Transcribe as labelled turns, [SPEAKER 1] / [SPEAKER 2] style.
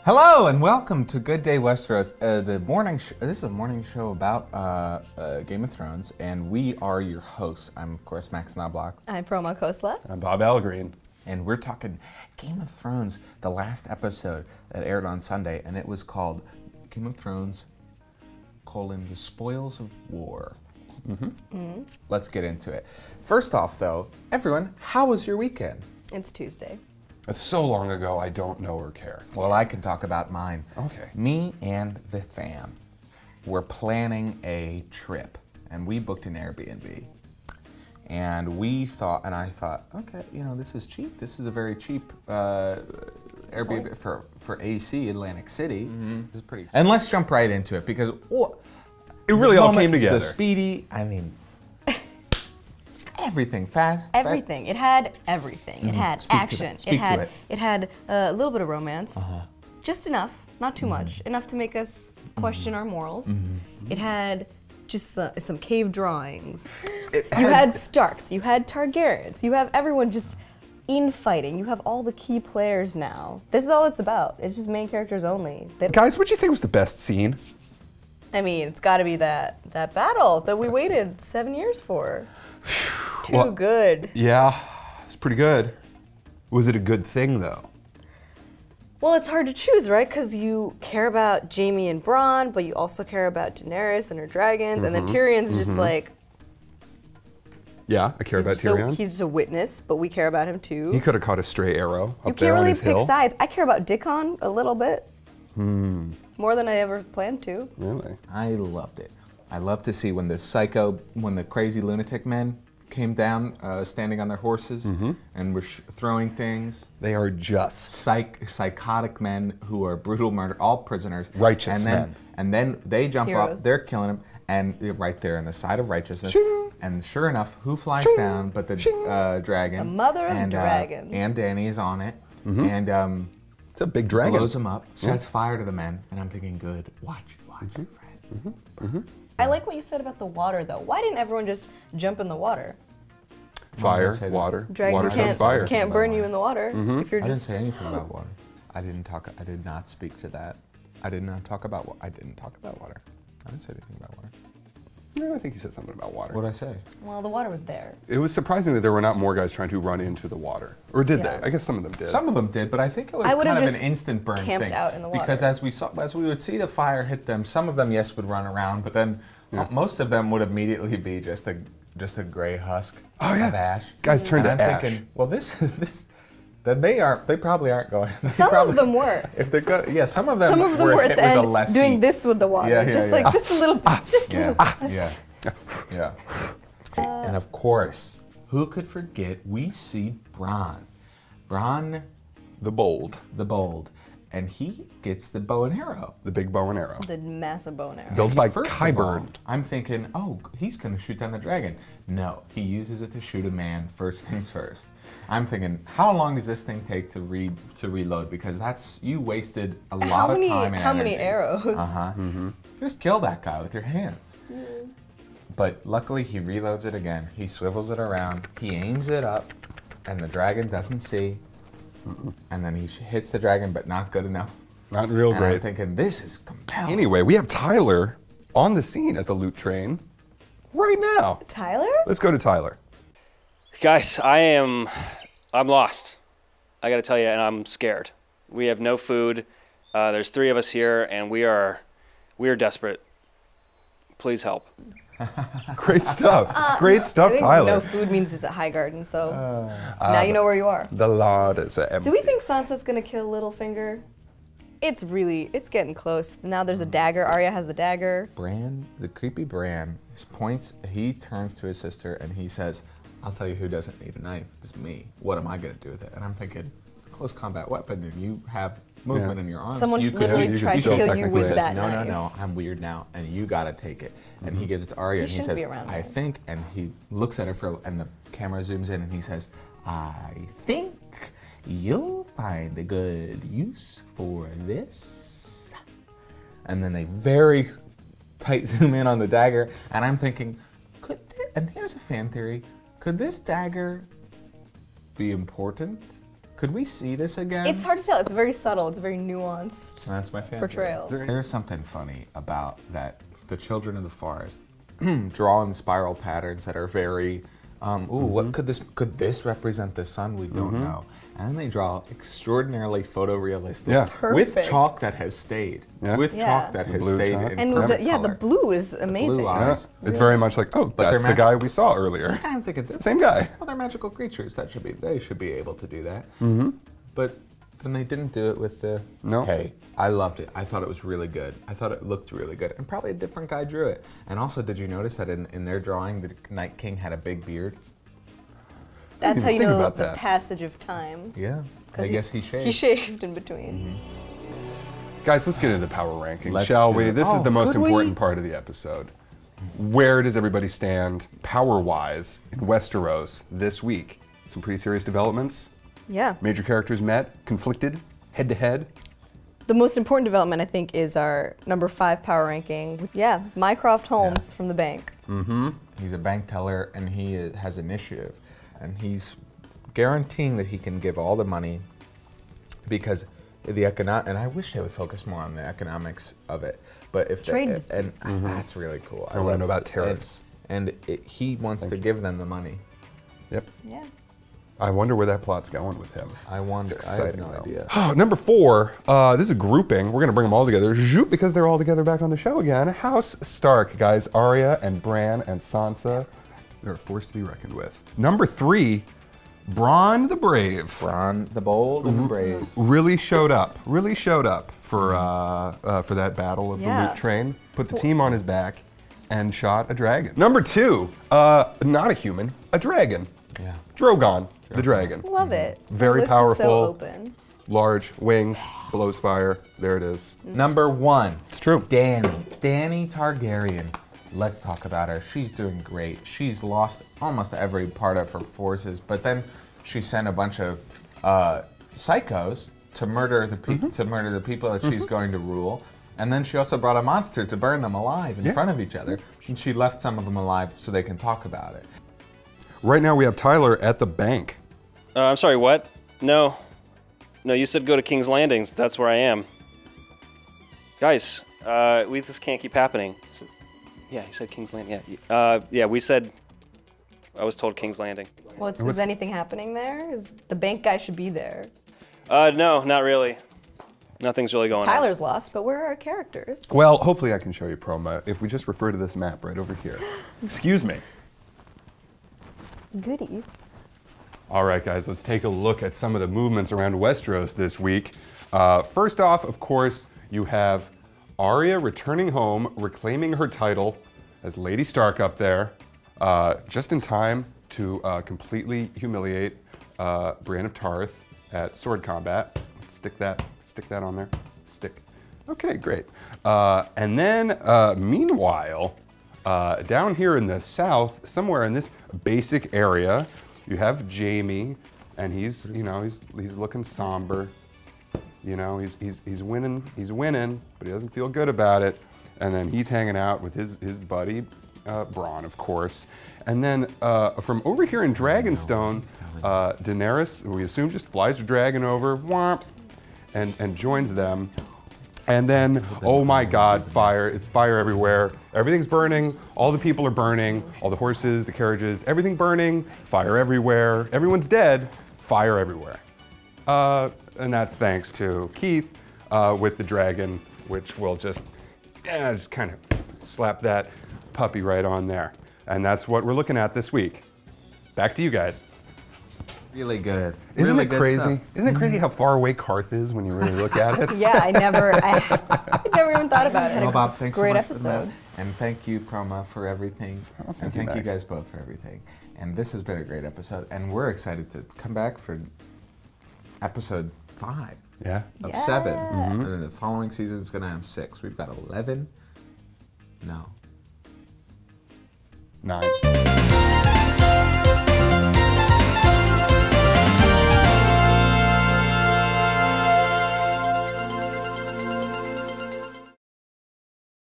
[SPEAKER 1] Hello and welcome to Good Day Westeros, the morning. This is a morning show about Game of Thrones, and we are your hosts. I'm of course Max Knoblauch.
[SPEAKER 2] I'm Proma Khosla.
[SPEAKER 3] I'm Bob Al-Greene.
[SPEAKER 1] And we're talking Game of Thrones, the last episode that aired on Sunday, and it was called Game of Thrones: The Spoils of War. Let's get into it. First off, though, everyone, how was your weekend?
[SPEAKER 2] It's Tuesday.
[SPEAKER 3] That's so long ago, I don't know or care.
[SPEAKER 1] Well, I can talk about mine.
[SPEAKER 3] Okay.
[SPEAKER 1] Me and the fam were planning a trip, and we booked an Airbnb. And I thought, okay, you know, this is cheap. This is a very cheap Airbnb for AC, Atlantic City. This is pretty. And let's jump right into it because
[SPEAKER 3] It really all came together.
[SPEAKER 1] The speedy, I mean, everything fast.
[SPEAKER 2] Everything. It had everything. It had
[SPEAKER 1] Speak to
[SPEAKER 2] action.
[SPEAKER 1] that. Speak to it.
[SPEAKER 2] It had a little bit of romance. Just enough, not too much. Enough to make us question our morals. It had just some cave drawings. You had Starks. You had Targaryens. You have everyone just infighting. You have all the key players now. This is all it's about. It's just main characters only.
[SPEAKER 3] Guys, what do you think was the best scene?
[SPEAKER 2] I mean, it's got to be that battle that we waited 7 years for. Too good.
[SPEAKER 3] Yeah, it's pretty good. Was it a good thing, though?
[SPEAKER 2] Well, it's hard to choose, right? Because you care about Jaime and Bronn, but you also care about Daenerys and her dragons, and then Tyrion's just like...
[SPEAKER 3] Yeah, I care about Tyrion.
[SPEAKER 2] He's just a witness, but we care about him too.
[SPEAKER 3] He could have caught a stray arrow
[SPEAKER 2] You
[SPEAKER 3] up there
[SPEAKER 2] can't
[SPEAKER 3] on
[SPEAKER 2] really
[SPEAKER 3] his
[SPEAKER 2] pick
[SPEAKER 3] hill.
[SPEAKER 2] sides. I care about Dickon a little bit. More than I ever planned to.
[SPEAKER 3] Really?
[SPEAKER 1] I loved it. I love to see when the crazy lunatic men came down, standing on their horses, and were throwing things.
[SPEAKER 3] They are just
[SPEAKER 1] Psychotic men who are brutal murder, all prisoners.
[SPEAKER 3] Righteous men.
[SPEAKER 1] And then they jump
[SPEAKER 2] Heroes.
[SPEAKER 1] up, they're killing them, and they're right there in the side of righteousness.
[SPEAKER 3] Shing.
[SPEAKER 1] And sure enough, who flies
[SPEAKER 3] Shing.
[SPEAKER 1] down but the dragon?
[SPEAKER 2] The mother of dragons.
[SPEAKER 1] And Dany is on it, and
[SPEAKER 3] it's a big dragon.
[SPEAKER 1] blows them up, sets fire to the men, and I'm thinking, good, watch it, friends.
[SPEAKER 2] I like what you said about the water, though. Why didn't everyone just jump in the water?
[SPEAKER 3] Fire,
[SPEAKER 1] say that.
[SPEAKER 3] water,
[SPEAKER 2] Dragon
[SPEAKER 3] water
[SPEAKER 2] can't,
[SPEAKER 3] sends fire.
[SPEAKER 2] can't burn you in the water if you're
[SPEAKER 1] I didn't
[SPEAKER 2] just...
[SPEAKER 1] say anything about water. I did not speak to that. I did not talk about water. I didn't talk about water. I didn't say anything about water.
[SPEAKER 3] Yeah, I think you said something about water.
[SPEAKER 1] What did I say?
[SPEAKER 2] Well, the water was there.
[SPEAKER 3] It was surprising that there were not more guys trying to run into the water. Or did
[SPEAKER 2] Yeah.
[SPEAKER 3] they? I guess some of them did.
[SPEAKER 1] Some of them did, but I think it was
[SPEAKER 2] I would've
[SPEAKER 1] kind of an
[SPEAKER 2] just
[SPEAKER 1] instant burn
[SPEAKER 2] camped
[SPEAKER 1] thing.
[SPEAKER 2] out in the water.
[SPEAKER 1] Because as we would see the fire hit them, some of them, yes, would run around, but then most of them would immediately be just a gray husk of ash.
[SPEAKER 3] Guys turned
[SPEAKER 1] and
[SPEAKER 3] to
[SPEAKER 1] I'm
[SPEAKER 3] ash.
[SPEAKER 1] thinking, well, this. Then they probably aren't going.
[SPEAKER 2] Some of them were.
[SPEAKER 1] If they're good, yeah, some of them
[SPEAKER 2] Some of them were
[SPEAKER 1] hit
[SPEAKER 2] at the
[SPEAKER 1] with a
[SPEAKER 2] end
[SPEAKER 1] less
[SPEAKER 2] doing
[SPEAKER 1] heat.
[SPEAKER 2] this with the water.
[SPEAKER 1] Yeah,
[SPEAKER 2] just
[SPEAKER 1] yeah.
[SPEAKER 2] just a little, just a little.
[SPEAKER 1] Yeah. And of course, who could forget? We see Bronn
[SPEAKER 3] The bold.
[SPEAKER 1] the Bold, and he gets the bow and arrow.
[SPEAKER 3] The big bow and arrow.
[SPEAKER 2] The massive bow and arrow.
[SPEAKER 3] Built by
[SPEAKER 1] First of all,
[SPEAKER 3] Qyburn.
[SPEAKER 1] I'm thinking, oh, he's going to shoot down the dragon. No, he uses it to shoot a man. First things first. I'm thinking, how long does this thing take to reload? Because you wasted a lot of time and
[SPEAKER 2] How many
[SPEAKER 1] energy.
[SPEAKER 2] arrows?
[SPEAKER 1] Just kill that guy with your hands. But luckily, he reloads it again. He swivels it around. He aims it up, and the dragon doesn't see. And then he hits the dragon, but not good enough.
[SPEAKER 3] Not real
[SPEAKER 1] And
[SPEAKER 3] great.
[SPEAKER 1] I'm thinking, this is compelling.
[SPEAKER 3] Anyway, we have Tyler on the scene at the loot train right now.
[SPEAKER 2] Tyler?
[SPEAKER 3] Let's go to Tyler.
[SPEAKER 4] Guys, I'm lost. I gotta tell you, and I'm scared. We have no food. There's 3 of us here, and we are desperate. Please help.
[SPEAKER 3] Great stuff. Great stuff,
[SPEAKER 2] I think
[SPEAKER 3] Tyler.
[SPEAKER 2] no food means it's at High Garden, so now you know where you are.
[SPEAKER 3] The lot is empty.
[SPEAKER 2] Do we think Sansa's gonna kill Littlefinger? It's getting close. Now there's a dagger. Arya has the dagger.
[SPEAKER 1] Bran, the creepy Bran, he turns to his sister and he says, I'll tell you who doesn't need a knife. It's me. What am I going to do with it? And I'm thinking, close combat weapon, and you have movement in your arms.
[SPEAKER 2] Someone
[SPEAKER 1] you could
[SPEAKER 2] literally
[SPEAKER 3] you could
[SPEAKER 2] tried to
[SPEAKER 3] still
[SPEAKER 2] kill you
[SPEAKER 3] technically
[SPEAKER 2] with
[SPEAKER 3] say,
[SPEAKER 2] that
[SPEAKER 1] no,
[SPEAKER 2] knife.
[SPEAKER 1] no, I'm weird now, and you got to take it. And he gives it to Arya, and he
[SPEAKER 2] shouldn't
[SPEAKER 1] says,
[SPEAKER 2] be around
[SPEAKER 1] I
[SPEAKER 2] that.
[SPEAKER 1] think, and he looks at her and the camera zooms in, and he says, I think you'll find a good use for this. And then they very tight zoom in on the dagger, and I'm thinking, and here's a fan theory, could this dagger be important Could we see this again?
[SPEAKER 2] It's hard to tell. It's very subtle. It's very nuanced.
[SPEAKER 1] That's my fan
[SPEAKER 2] portrayal.
[SPEAKER 1] There's something funny about that. The children of the forest draw in spiral patterns that are very, what could this represent the sun? We don't know. And then they draw extraordinarily photorealistic with chalk that has stayed.
[SPEAKER 3] Yeah.
[SPEAKER 1] With chalk that has stayed
[SPEAKER 3] chalk.
[SPEAKER 1] in
[SPEAKER 2] And
[SPEAKER 1] perfect
[SPEAKER 2] the
[SPEAKER 1] color.
[SPEAKER 2] blue is amazing.
[SPEAKER 1] Blue eyes.
[SPEAKER 3] It's very much like, oh, that's the guy we saw earlier.
[SPEAKER 1] I don't think it's
[SPEAKER 3] the same guy.
[SPEAKER 1] Well, they're magical creatures. They should be able to do that. But then they didn't do it with the.
[SPEAKER 3] No.
[SPEAKER 1] Hey, I loved it. I thought it was really good. I thought it looked really good, and probably a different guy drew it. And also, did you notice that in their drawing, the Night King had a big beard?
[SPEAKER 2] That's how you know
[SPEAKER 3] about
[SPEAKER 2] the
[SPEAKER 3] that.
[SPEAKER 2] passage of time.
[SPEAKER 1] Yeah. I guess he shaved.
[SPEAKER 2] He shaved in between.
[SPEAKER 3] Guys, let's get into the power rankings,
[SPEAKER 1] Let's
[SPEAKER 3] shall
[SPEAKER 1] do
[SPEAKER 3] we?
[SPEAKER 1] it.
[SPEAKER 3] This is the most
[SPEAKER 2] could we?
[SPEAKER 3] important part of the episode. Where does everybody stand power-wise in Westeros this week? Some pretty serious developments.
[SPEAKER 2] Yeah.
[SPEAKER 3] Major characters met, conflicted, head-to-head.
[SPEAKER 2] The most important development, I think, is our number 5 power ranking. Yeah, Mycroft Holmes from the bank.
[SPEAKER 1] He's a bank teller, and he has initiative, and he's guaranteeing that he can give all the money because and I wish they would focus more on the economics of it. But if
[SPEAKER 2] Trade
[SPEAKER 1] that's really cool.
[SPEAKER 3] I want to know about tariffs.
[SPEAKER 1] And he wants to give them the money.
[SPEAKER 3] Yep.
[SPEAKER 2] Yeah.
[SPEAKER 3] I wonder where that plot's going with him.
[SPEAKER 1] I wonder. I have no idea.
[SPEAKER 3] Number 4, this is a grouping. We're going to bring them all together, zoop, because they're all together back on the show again. House Stark, guys. Arya and Bran and Sansa. They're a force to be reckoned with. Number 3, Bronn the Brave.
[SPEAKER 1] Bronn the Bold and the Brave.
[SPEAKER 3] Really showed up for that battle of the loot train. Put the team on his back and shot a dragon. Number 2, not a human, a dragon.
[SPEAKER 1] Yeah.
[SPEAKER 3] Drogon, the dragon.
[SPEAKER 2] Love it.
[SPEAKER 3] Very
[SPEAKER 2] List
[SPEAKER 3] powerful.
[SPEAKER 2] Is so open.
[SPEAKER 3] Large wings, blows fire. There it is.
[SPEAKER 1] Number 1.
[SPEAKER 3] It's true.
[SPEAKER 1] Dany Targaryen. Let's talk about her. She's doing great. She's lost almost every part of her forces, but then she sent a bunch of psychos to murder the people that she's going to rule. And then she also brought a monster to burn them alive in front of each other. And she left some of them alive so they can talk about it.
[SPEAKER 3] Right now we have Tyler at the bank.
[SPEAKER 4] I'm sorry, what? No, you said go to King's Landings. That's where I am. Guys, we just can't keep happening. Yeah, he said King's Landing. Yeah, we said. I was told King's Landing.
[SPEAKER 2] Is anything happening there? The bank guy should be there.
[SPEAKER 4] No, not really. Nothing's really going on.
[SPEAKER 2] Tyler's lost, but where are our characters?
[SPEAKER 3] Well, hopefully I can show you Proma if we just refer to this map right over here. Excuse me.
[SPEAKER 2] Goody.
[SPEAKER 3] All right, guys, let's take a look at some of the movements around Westeros this week. First off, of course, you have Arya returning home, reclaiming her title as Lady Stark up there, just in time to completely humiliate Brienne of Tarth at sword combat. Let's stick that on there. Stick. Okay, great. And then, meanwhile, down here in the south, somewhere in this basic area, you have Jaime, and he's looking somber. You know, he's winning, but he doesn't feel good about it. And then he's hanging out with his buddy, Bronn, of course. And then from over here in Dragonstone, Daenerys, we assume, just flies her dragon over, whomp, and joins them. And then, oh my God, fire. It's fire everywhere. Everything's burning. All the people are burning. All the horses, the carriages, everything burning. Fire everywhere. Everyone's dead. Fire everywhere. And that's thanks to Keith with the dragon, which will just kind of slap that puppy right on there. And that's what we're looking at this week. Back to you guys.
[SPEAKER 1] Really good.
[SPEAKER 3] Isn't
[SPEAKER 1] really
[SPEAKER 3] it
[SPEAKER 1] good
[SPEAKER 3] crazy?
[SPEAKER 1] stuff.
[SPEAKER 3] Isn't it crazy how far away Karth is when you really look at it?
[SPEAKER 2] Yeah, I never even thought about it.
[SPEAKER 1] Well, Bob, thanks
[SPEAKER 2] Great
[SPEAKER 1] so much for
[SPEAKER 2] episode.
[SPEAKER 1] that. And thank you, Proma, for everything. And thank you guys both for everything. And this has been a great episode. And we're excited to come back for episode 5 of 7. And then the following season is going to have 6. We've got 11. No.
[SPEAKER 3] 9.